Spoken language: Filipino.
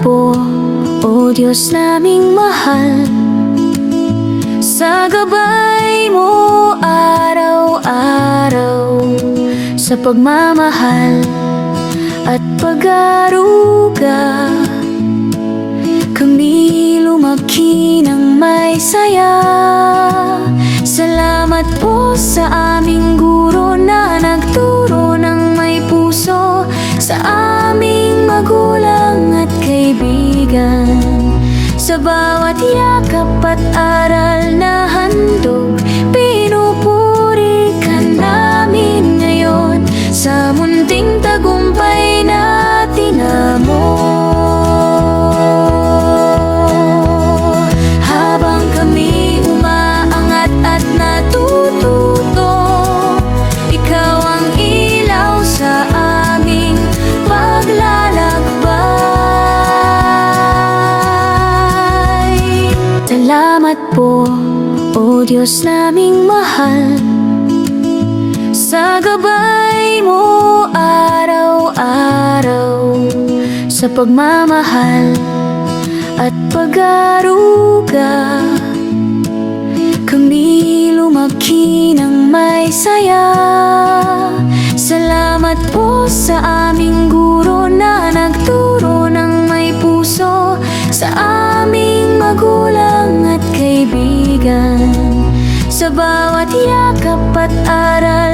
po, O Diyos naming mahal, sa gabay mo araw-araw, sa pagmamahal at pag-aruga, kami lumaki ng may saya. Salamat po sa aming guro na nagturo ng may puso, sa aming magulang at kaibigan, sa bawat yakap at aral na handog. Pinupuri ka namin ngayon sa munting tagumpay na tinamo. Habang kami umaangat at natututo, ikaw ang ilaw sa aming paglalakbay. Salamat po, O Diyos naming mahal, sa gabay mo araw-araw, sa pagmamahal at pag-aruga, kami lumaki ng may saya. Salamat po sa aming guro na nagturo ng may puso, sa aming magulang at kaibigan, sa bawat yakap at aral